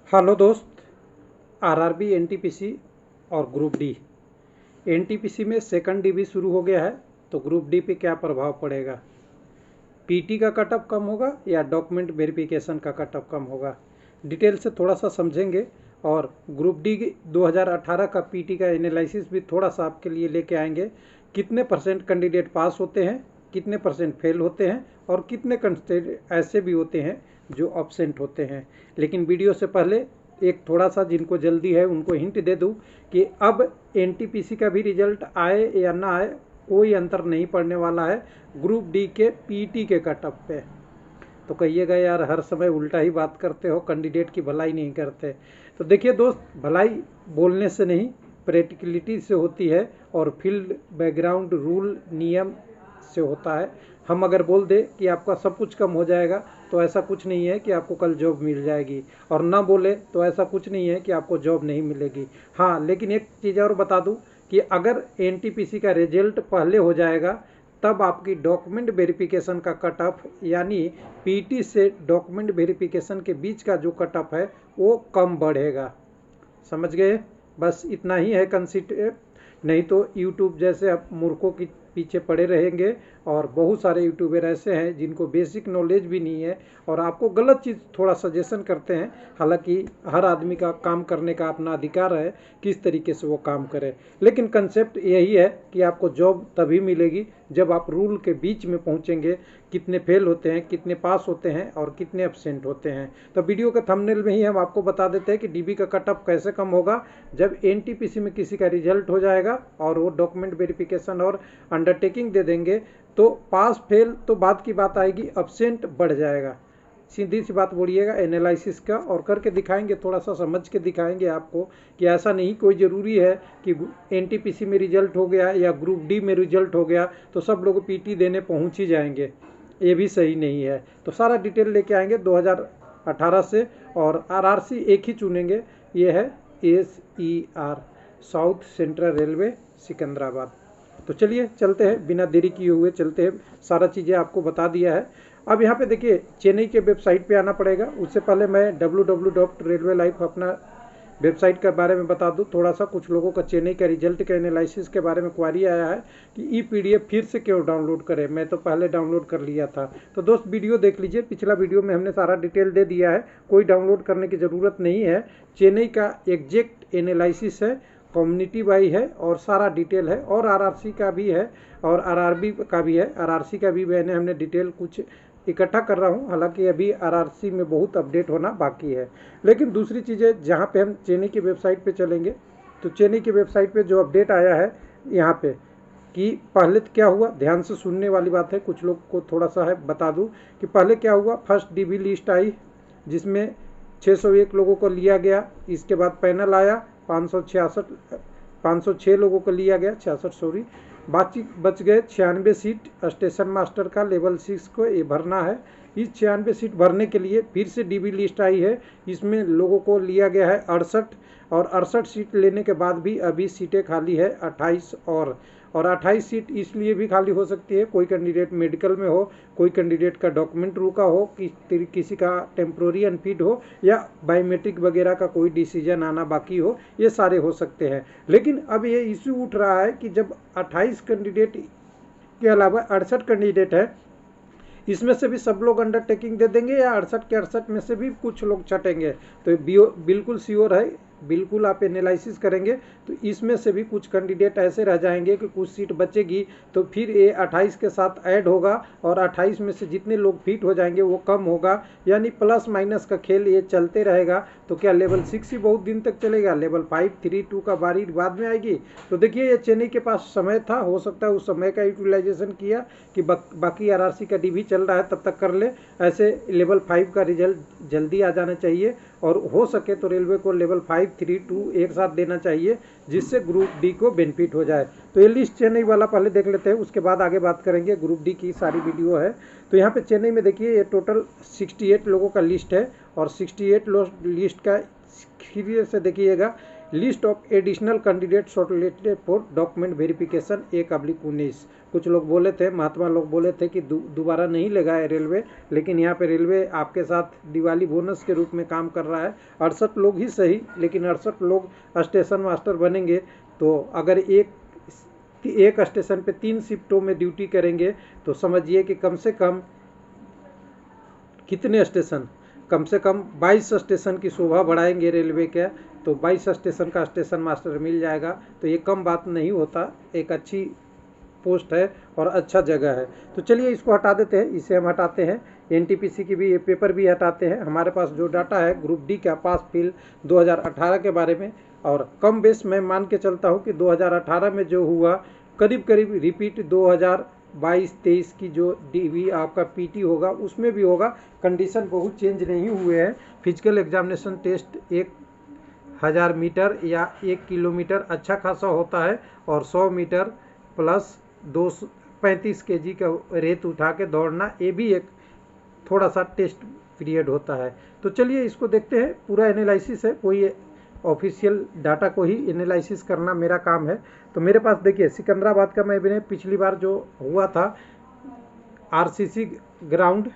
Hello दोस्त। RRB NTPC और group D. NTPC में सेकंड डी भी शुरू हो गया है, तो ग्रुप डी पे क्या प्रभाव पड़ेगा? पीटी का कटअप कम होगा या डॉक्यूमेंट वेरिफिकेशन का कटअप कम होगा? डिटेल से थोड़ा सा समझेंगे। और ग्रुप डी 2018 का पीटी का एनालिसिस भी थोड़ा सा आपके लिए लेके आएंगे। कितने परसेंट कैंडिडेट पास होते हैं, कितने परसेंट फेल होते हैं, और कितने कैंडिडेट ऐसे भी होते हैं जो अब्सेंट होते हैं। लेकिन वीडियो से पहले एक थोड़ा सा, जिनको जल्दी है उनको हिंट दे दूं कि अब एनटीपीसी का भी रिजल्ट आए या ना आए, कोई अंतर नहीं पड़ने वाला है ग्रुप डी के पीटी के कटअप पे। तो कहिएगा यार हर समय उल्टा ही बात करते हो, कैंडिडेट की भलाई नहीं करते। तो देखिए दोस्त, भलाई बोलने से नहीं, प्रैक्टिकलिटी से होती है और फील्ड बैकग्राउंड रूल नियम से होता है। हम अगर बोल दे कि आपका सब कुछ कम हो जाएगा, तो ऐसा कुछ नहीं है कि आपको कल जॉब मिल जाएगी, और ना बोले तो ऐसा कुछ नहीं है कि आपको जॉब नहीं मिलेगी। हाँ, लेकिन एक चीज़ और बता दूं कि अगर एनटीपीसी का रिजल्ट पहले हो जाएगा, तब आपकी डॉक्यूमेंट वेरिफिकेशन का कट ऑफ, यानी पीटी से डॉक्यूमेंट वेरिफिकेशन के बीच का जो कट ऑफ है वो कम बढ़ेगा। समझ गए? बस इतना ही है कंसिडर। नहीं तो यूट्यूब जैसे आप मूर्खों की पीछे पड़े रहेंगे, और बहुत सारे यूट्यूबर ऐसे हैं जिनको बेसिक नॉलेज भी नहीं है और आपको गलत चीज़ थोड़ा सजेशन करते हैं। हालांकि हर आदमी का काम करने का अपना अधिकार है, किस तरीके से वो काम करे। लेकिन कंसेप्ट यही है कि आपको जॉब तभी मिलेगी जब आप रूल के बीच में पहुंचेंगे। कितने फेल होते हैं, कितने पास होते हैं, और कितने एब्सेंट होते हैं। तो वीडियो के थंबनेल में ही हम आपको बता देते हैं कि डीबी का कट ऑफ कैसे कम होगा जब एनटीपीसी में किसी का रिजल्ट हो जाएगा और वो डॉक्यूमेंट वेरिफिकेशन और अंडरटेकिंग दे देंगे, तो पास फेल तो बात की बात आएगी, एब्सेंट बढ़ जाएगा। सीधी सी बात बोलिएगा एनालिसिस का, और करके दिखाएंगे, थोड़ा सा समझ के दिखाएंगे आपको कि ऐसा नहीं कोई ज़रूरी है कि एनटीपीसी में रिजल्ट हो गया या ग्रुप डी में रिजल्ट हो गया तो सब लोग पीटी देने पहुंच ही जाएंगे। ये भी सही नहीं है। तो सारा डिटेल लेके आएंगे 2018 से, और आरआरसी एक ही चुनेंगे, ये है SER, south central railway Secunderabad. तो चलिए चलते हैं, बिना देरी किए हुए चलते हैं। सारा चीज़ें आपको बता दिया है। अब यहाँ पे देखिए, चेन्नई के वेबसाइट पे आना पड़ेगा। उससे पहले मैं www.railwaylife अपना वेबसाइट के बारे में बता दूं थोड़ा सा। कुछ लोगों का चेन्नई का रिजल्ट के एनालिसिस के बारे में क्वारी आया है कि PDF फिर से क्यों डाउनलोड करें, मैं तो पहले डाउनलोड कर लिया था। तो दोस्त वीडियो देख लीजिए, पिछला वीडियो में हमने सारा डिटेल दे दिया है, कोई डाउनलोड करने की ज़रूरत नहीं है। चेन्नई का एग्जैक्ट एनालिसिस है, कम्युनिटी वाई है, और सारा डिटेल है, और आरआरसी का भी है और आरआरबी का भी है। आरआरसी का भी मैंने हमने डिटेल कुछ इकट्ठा कर रहा हूँ, हालांकि अभी आरआरसी में बहुत अपडेट होना बाकी है। लेकिन दूसरी चीज़ें, जहाँ पे हम चेन्नई की वेबसाइट पे चलेंगे, तो चेन्नई की वेबसाइट पे जो अपडेट आया है यहाँ पे, कि पहले क्या हुआ, ध्यान से सुनने वाली बात है, कुछ लोग को थोड़ा सा है बता दूँ कि पहले क्या हुआ। फर्स्ट डीबी लिस्ट आई जिसमें 601 लोगों को लिया गया। इसके बाद पैनल आया, 506 लोगों को लिया गया, 66 सॉरी, बाकी बच गए 96 सीट। स्टेशन मास्टर का लेवल 6 को ये भरना है। इस 96 सीट भरने के लिए फिर से डीबी लिस्ट आई है, इसमें लोगों को लिया गया है 68, और 68 सीट लेने के बाद भी अभी सीटें खाली है 28 और 28 सीट इसलिए भी खाली हो सकती है, कोई कैंडिडेट मेडिकल में हो, कोई कैंडिडेट का डॉक्यूमेंट रुका हो, किसी का टेम्प्रोरी अनफिट हो, या बायोमेट्रिक वगैरह का कोई डिसीजन आना बाकी हो, ये सारे हो सकते हैं। लेकिन अब ये इशू उठ रहा है कि जब 28 कैंडिडेट के अलावा 68 कैंडिडेट है, इसमें से भी सब लोग अंडरटेकिंग दे देंगे या 68 के 68 में से भी कुछ लोग छटेंगे? तो बिल्कुल श्योर है, बिल्कुल आप एनालिसिस करेंगे तो इसमें से भी कुछ कैंडिडेट ऐसे रह जाएंगे कि कुछ सीट बचेगी, तो फिर ये 28 के साथ ऐड होगा, और 28 में से जितने लोग फिट हो जाएंगे वो कम होगा, यानी प्लस माइनस का खेल ये चलते रहेगा। तो क्या लेवल 6 ही बहुत दिन तक चलेगा? लेवल 5, 3, 2 का बारी बाद में आएगी? तो देखिए, ये चेन्नई के पास समय था, हो सकता है उस समय का यूटिलाइजेशन किया कि बाकी आरआरसी का डीबी चल रहा है तब तक कर ले। ऐसे लेवल 5 का रिजल्ट जल्दी आ जाना चाहिए, और हो सके तो रेलवे को लेवल 5, 3, 2 एक साथ देना चाहिए, जिससे ग्रुप डी को बेनिफिट हो जाए। तो ये लिस्ट चेन्नई वाला पहले देख लेते हैं, उसके बाद आगे बात करेंगे। ग्रुप डी की सारी वीडियो है। तो यहाँ पे चेन्नई में देखिए, ये टोटल 68 लोगों का लिस्ट है, और 68 लिस्ट का क्लियर से देखिएगा, list of additional candidate shortlisted for document verification 1/19। कुछ लोग बोले थे, महात्मा लोग बोले थे कि दोबारा नहीं लेगा है रेलवे, लेकिन यहाँ पे रेलवे आपके साथ दिवाली बोनस के रूप में काम कर रहा है। 68 लोग ही सही, लेकिन 68 लोग स्टेशन मास्टर बनेंगे, तो अगर एक स्टेशन पे 3 शिफ्टों में ड्यूटी करेंगे तो समझिए कि कम से कम कितने स्टेशन, कम से कम 22 स्टेशन की शोभा बढ़ाएंगे रेलवे के, तो 22 स्टेशन का स्टेशन मास्टर मिल जाएगा, तो ये कम बात नहीं होता, एक अच्छी पोस्ट है और अच्छा जगह है। तो चलिए इसको हटा देते हैं, इसे हम हटाते हैं, एनटीपीसी की भी ये पेपर भी हटाते हैं। हमारे पास जो डाटा है ग्रुप डी का पास फेल 2018 के बारे में, और कम बेस मैं मान के चलता हूँ कि 2018 में जो हुआ करीब करीब रिपीट 2022-23 की जो डीवी आपका पीटी होगा उसमें भी होगा। कंडीशन बहुत चेंज नहीं हुए हैं। फिजिकल एग्जामिनेशन टेस्ट 1000 मीटर या 1 किलोमीटर अच्छा खासा होता है, और 100 मीटर प्लस 235 kg का रेत उठा के दौड़ना, ये भी एक थोड़ा सा टेस्ट पीरियड होता है। तो चलिए इसको देखते हैं, पूरा एनालिसिस है, कोई ऑफिशियल डाटा को ही एनालिसिस करना मेरा काम है। तो मेरे पास देखिए सिकंदराबाद का मैंने पिछली बार जो हुआ था आरसीसी ग्राउंड,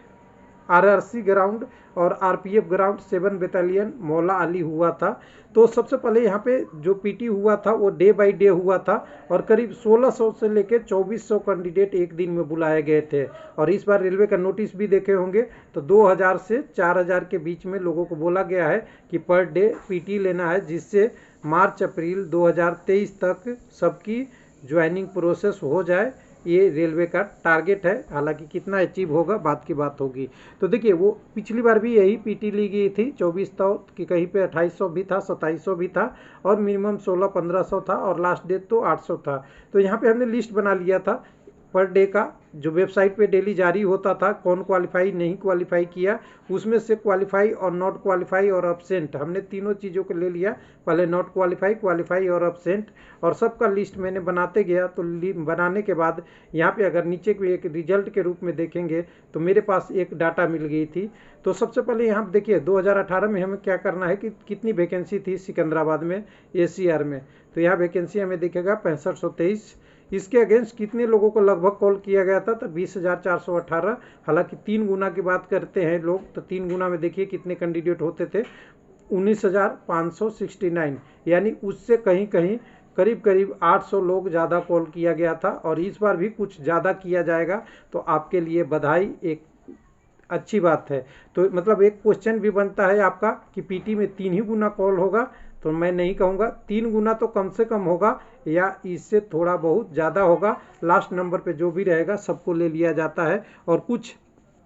आरआरसी ग्राउंड और आरपीएफ ग्राउंड 7 बटालियन मौला अली हुआ था। तो सबसे पहले यहाँ पे जो पीटी हुआ था वो डे बाय डे हुआ था, और करीब 1600 से लेकर 2400 कैंडिडेट एक दिन में बुलाए गए थे। और इस बार रेलवे का नोटिस भी देखे होंगे तो 2000 से 4000 के बीच में लोगों को बोला गया है कि पर डे पीटी लेना है, जिससे मार्च अप्रैल 2023 तक सबकी ज्वाइनिंग प्रोसेस हो जाए। ये रेलवे का टारगेट है, हालांकि कितना अचीव होगा बात की बात होगी। तो देखिए वो पिछली बार भी यही पीटी ली गई थी, 24 था कि कहीं पे 2800 भी था, 2700 भी था, और मिनिमम 1600-1500 था, और लास्ट डेट तो 800 था। तो यहाँ पे हमने लिस्ट बना लिया था पर डे का, जो वेबसाइट पे डेली जारी होता था, कौन क्वालिफाई नहीं क्वालिफाई किया, उसमें से क्वालिफाई और नॉट क्वालिफाई और अब्सेंट, हमने तीनों चीज़ों को ले लिया, पहले नॉट क्वालिफाई, क्वालिफाई और अब्सेंट, और सबका लिस्ट मैंने बनाते गया। तो बनाने के बाद यहाँ पे अगर नीचे को एक रिजल्ट के रूप में देखेंगे तो मेरे पास एक डाटा मिल गई थी। तो सबसे पहले यहाँ देखिए 2018 में हमें क्या करना है कि कितनी वैकेंसी थी सिकंदराबाद में एसीआर में, तो यहाँ वैकेंसी हमें दिखेगा 6523। इसके अगेंस्ट कितने लोगों को लगभग कॉल किया गया था, तो 20,418। हालांकि 3 गुना की बात करते हैं लोग, तो 3 गुना में देखिए कितने कैंडिडेट होते थे, 19,569, यानी उससे कहीं कहीं करीब करीब 800 लोग ज़्यादा कॉल किया गया था। और इस बार भी कुछ ज़्यादा किया जाएगा, तो आपके लिए बधाई, एक अच्छी बात है। तो मतलब एक क्वेश्चन भी बनता है आपका कि पीटी में 3 ही गुना कॉल होगा, तो मैं नहीं कहूँगा 3 गुना, तो कम से कम होगा या इससे थोड़ा बहुत ज़्यादा होगा। लास्ट नंबर पे जो भी रहेगा सबको ले लिया जाता है, और कुछ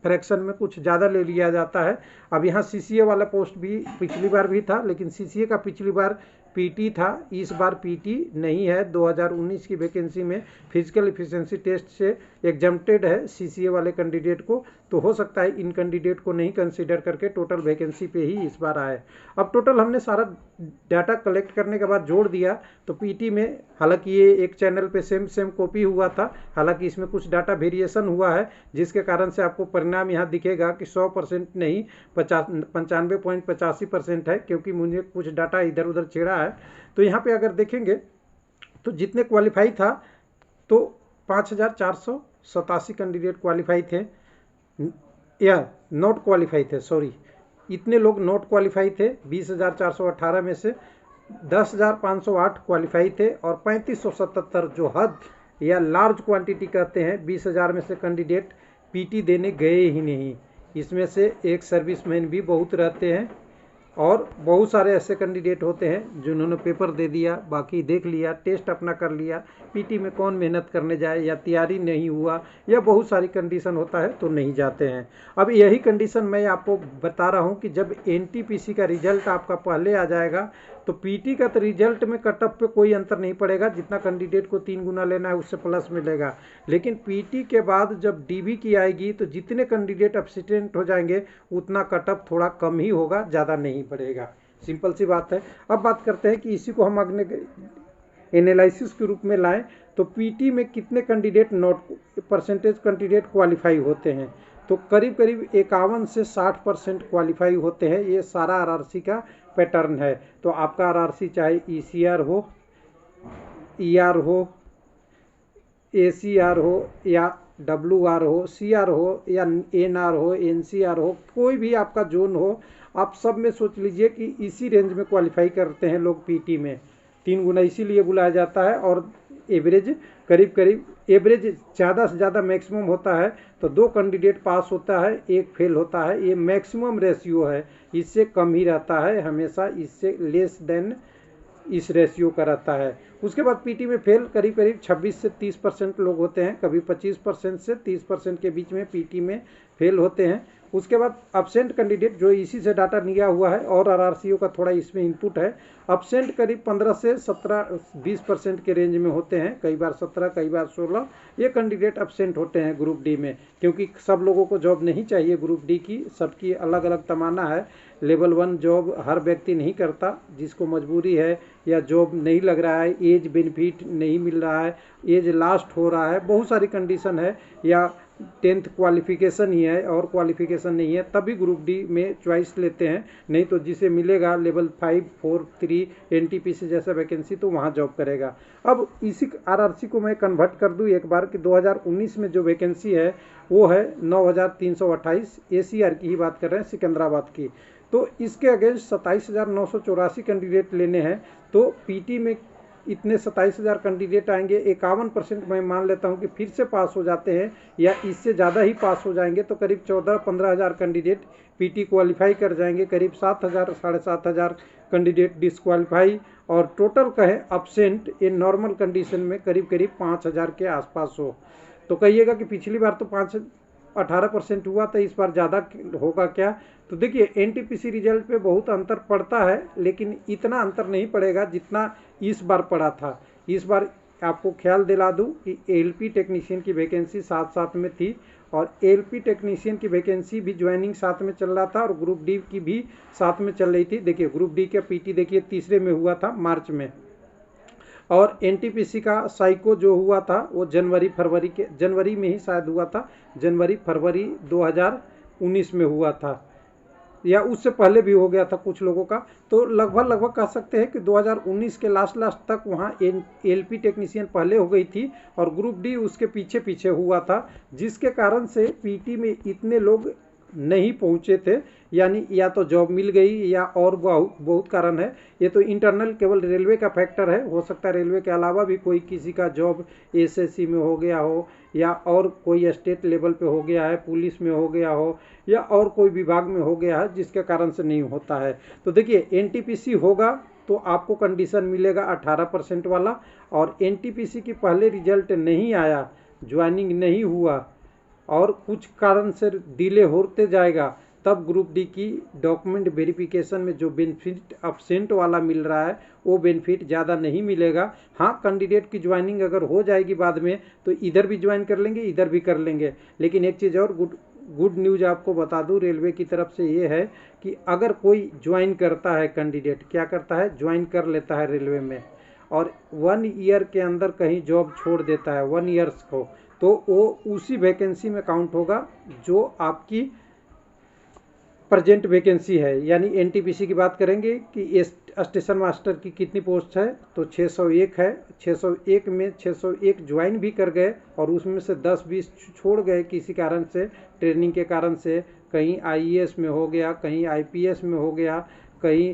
फ्रैक्शन में कुछ ज़्यादा ले लिया जाता है। अब यहाँ सीसीए वाला पोस्ट भी पिछली बार भी था, लेकिन सीसीए का पिछली बार पीटी था, इस बार पीटी नहीं है। 2019 की वैकेंसी में फिजिकल एफिशिएंसी टेस्ट से एग्जम्प्टेड है सीसीए वाले कैंडिडेट को, तो हो सकता है इन कैंडिडेट को नहीं कंसीडर करके टोटल वैकेंसी पे ही इस बार आए। अब टोटल हमने सारा डाटा कलेक्ट करने के बाद जोड़ दिया, तो पीटी में हालांकि ये एक चैनल पे सेम कॉपी हुआ था, हालांकि इसमें कुछ डाटा वेरिएशन हुआ है, जिसके कारण से आपको परिणाम यहाँ दिखेगा कि 100% नहीं 95.85% है, क्योंकि मुझे कुछ डाटा इधर उधर छेड़ा है। तो यहाँ पे अगर देखेंगे तो जितने क्वालिफाई था तो 5,487 कैंडिडेट क्वालिफाई थे, या नॉट क्वालिफाई थे, सॉरी, इतने लोग नॉट क्वालिफाई थे। 20,418 में से 10,508 क्वालिफाई थे, और 3,577 जो हद या लार्ज क्वांटिटी कहते हैं, 20,000 में से कैंडिडेट पीटी देने गए ही नहीं। इसमें से एक सर्विसमैन भी बहुत रहते हैं, और बहुत सारे ऐसे कैंडिडेट होते हैं जिन्होंने पेपर दे दिया, बाकी देख लिया, टेस्ट अपना कर लिया, पीटी में कौन मेहनत करने जाए, या तैयारी नहीं हुआ, या बहुत सारी कंडीशन होता है तो नहीं जाते हैं। अब यही कंडीशन मैं आपको बता रहा हूं कि जब एनटीपीसी का रिजल्ट आपका पहले आ जाएगा तो पीटी का तो रिजल्ट में कट ऑफ पे कोई अंतर नहीं पड़ेगा, जितना कैंडिडेट को 3 गुना लेना है उससे प्लस मिलेगा। लेकिन पीटी के बाद जब डीबी की आएगी तो जितने कैंडिडेट एब्सेंट हो जाएंगे उतना कट ऑफ थोड़ा कम ही होगा, ज़्यादा नहीं बढ़ेगा। सिंपल सी बात है। अब बात करते हैं कि इसी को हम अगले एनालिसिस के रूप में लाएं, तो पीटी में कितने candidate not percentage candidate qualify होते हैं। तो करीब करीब 51 से 60% क्वालिफाई होते हैं। ये सारा आरआरसी का पैटर्न है। तो आपका आरआरसी चाहे ईसीआर हो, ईआर हो, एसीआर हो या डब्ल्यूआर हो, सीआर हो या एनआर हो, एनसीआर हो, कोई भी आपका जोन हो, आप सब में सोच लीजिए कि इसी रेंज में क्वालिफाई करते हैं लोग पीटी में। 3 गुना इसीलिए बुलाया जाता है। और एवरेज करीब करीब एवरेज ज़्यादा से ज़्यादा मैक्सिमम होता है तो 2 कैंडिडेट पास होता है, 1 फेल होता है। ये मैक्सिमम रेशियो है, इससे कम ही रहता है हमेशा, इससे लेस देन इस रेशियो का रहता है। उसके बाद पीटी में फेल करीब करीब 26 से 30% लोग होते हैं, कभी 25% से 30% के बीच में पीटी में फेल होते हैं। उसके बाद अब्सेंट कैंडिडेट जो इसी से डाटा लिया हुआ है और आरआरसीओ का थोड़ा इसमें इनपुट है। अब्सेंट करीब 15 से 17-20% के रेंज में होते हैं, कई बार 17, कई बार 16 ये कैंडिडेट अब्सेंट होते हैं ग्रुप डी में, क्योंकि सब लोगों को जॉब नहीं चाहिए ग्रुप डी की, सबकी अलग अलग तमन्ना है। लेवल 1 जॉब हर व्यक्ति नहीं करता, जिसको मजबूरी है या जॉब नहीं लग रहा है, एज बेनिफिट नहीं मिल रहा है, एज लास्ट हो रहा है, बहुत सारी कंडीशन है, या 10th क्वालिफिकेशन ही है और क्वालिफिकेशन नहीं है, तभी ग्रुप डी में चॉइस लेते हैं। नहीं तो जिसे मिलेगा लेवल 5, 4, 3 एनटीपीसी जैसा वैकेंसी तो वहाँ जॉब करेगा। अब इसी आरआरसी को मैं कन्वर्ट कर दूँ एक बार कि 2019 में जो वैकेंसी है वो है 9328, एसीआर की ही बात कर रहे हैं, सिकंदराबाद की। तो इसके अगेंस्ट 27,984 कैंडिडेट लेने हैं। तो पीटी में इतने 27,000 कैंडिडेट आएंगे, 51% मैं मान लेता हूं कि फिर से पास हो जाते हैं या इससे ज़्यादा ही पास हो जाएंगे, तो करीब 14-15 हज़ार कैंडिडेट पीटी क्वालिफाई कर जाएंगे, करीब 7,000 साढ़े 7,000 कैंडिडेट डिसक्वालीफाई, और टोटल कहें अब्सेंट इन नॉर्मल कंडीशन में करीब करीब 5,000 के आसपास हो। तो कहिएगा कि पिछली बार तो 18% हुआ था, इस बार ज़्यादा होगा क्या? तो देखिए एनटीपीसी रिजल्ट पे बहुत अंतर पड़ता है, लेकिन इतना अंतर नहीं पड़ेगा जितना इस बार पड़ा था। इस बार आपको ख्याल दिला दूं कि एलपी टेक्नीशियन की वैकेंसी साथ साथ में थी, और एलपी टेक्नीशियन की वैकेंसी भी ज्वाइनिंग साथ में चल रहा था और ग्रुप डी की भी साथ में चल रही थी। देखिए ग्रुप डी का पीटी देखिए तीसरे में हुआ था मार्च में, और एनटीपीसी का साइको जो हुआ था वो जनवरी में ही शायद हुआ था, जनवरी-फरवरी 2019 में हुआ था, या उससे पहले भी हो गया था कुछ लोगों का। तो लगभग कह सकते हैं कि 2019 के लास्ट तक वहाँ एलपी टेक्नीशियन पहले हो गई थी और ग्रुप डी उसके पीछे पीछे हुआ था, जिसके कारण से पीटी में इतने लोग नहीं पहुँचे थे, यानी या तो जॉब मिल गई या और बहुत कारण है। ये तो इंटरनल केवल रेलवे का फैक्टर है, हो सकता है रेलवे के अलावा भी कोई किसी का जॉब एसएससी में हो गया हो, या और कोई स्टेट लेवल पे हो गया है, पुलिस में हो गया हो, या और कोई विभाग में हो गया है, जिसके कारण से नहीं होता है। तो देखिए एनटीपीसी होगा तो आपको कंडीशन मिलेगा 18% वाला, और एनटीपीसी की पहले रिजल्ट नहीं आया, ज्वाइनिंग नहीं हुआ और कुछ कारण से डिले होते जाएगा, तब ग्रुप डी की डॉक्यूमेंट वेरिफिकेशन में जो बेनिफिट अब्सेंट वाला मिल रहा है वो बेनिफिट ज़्यादा नहीं मिलेगा। हाँ, कैंडिडेट की ज्वाइनिंग अगर हो जाएगी बाद में तो इधर भी ज्वाइन कर लेंगे, इधर भी कर लेंगे। लेकिन एक चीज़ और गुड न्यूज़ आपको बता दूं रेलवे की तरफ से ये है कि अगर कोई ज्वाइन करता है, कैंडिडेट क्या करता है, ज्वाइन कर लेता है रेलवे में, और 1 ईयर के अंदर कहीं जॉब छोड़ देता है 1 ईयर्स को, तो वो उसी वैकेंसी में काउंट होगा जो आपकी प्रेजेंट वैकेंसी है। यानी एनटीपीसी की बात करेंगे कि स्टेशन मास्टर की कितनी पोस्ट है, तो 601 है। 601 में 601 ज्वाइन भी कर गए और उसमें से 10-20 छोड़ गए किसी कारण से, ट्रेनिंग के कारण से, कहीं आईएएस में हो गया, कहीं आईपीएस में हो गया, कहीं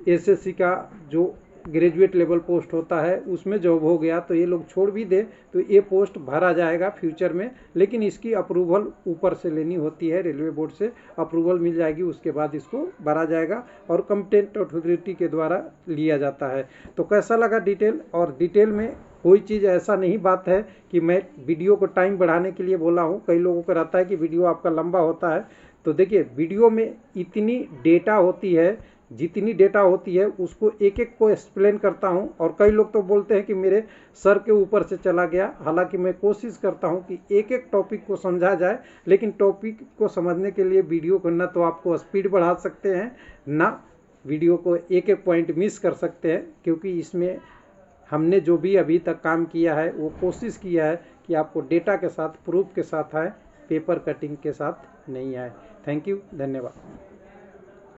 एसएससी का जो ग्रेजुएट लेवल पोस्ट होता है उसमें जॉब हो गया, तो ये लोग छोड़ भी दे तो ये पोस्ट भरा जाएगा फ्यूचर में। लेकिन इसकी अप्रूवल ऊपर से लेनी होती है, रेलवे बोर्ड से अप्रूवल मिल जाएगी, उसके बाद इसको भरा जाएगा और कॉम्पिटेंट अथॉरिटी के द्वारा लिया जाता है। तो कैसा लगा डिटेल? और डिटेल में कोई चीज़ ऐसा नहीं बात है कि मैं वीडियो को टाइम बढ़ाने के लिए बोला हूँ। कई लोगों को रहता है कि वीडियो आपका लंबा होता है, तो देखिए वीडियो में इतनी डेटा होती है, जितनी डेटा होती है उसको एक एक को एक्सप्लेन करता हूं। और कई लोग तो बोलते हैं कि मेरे सर के ऊपर से चला गया, हालांकि मैं कोशिश करता हूं कि एक एक टॉपिक को समझा जाए, लेकिन टॉपिक को समझने के लिए वीडियो को ना तो आपको स्पीड बढ़ा सकते हैं, ना वीडियो को एक एक पॉइंट मिस कर सकते हैं, क्योंकि इसमें हमने जो भी अभी तक काम किया है वो कोशिश किया है कि आपको डेटा के साथ, प्रूफ के साथ है पेपर कटिंग के साथ नहीं आए। थैंक यू, धन्यवाद।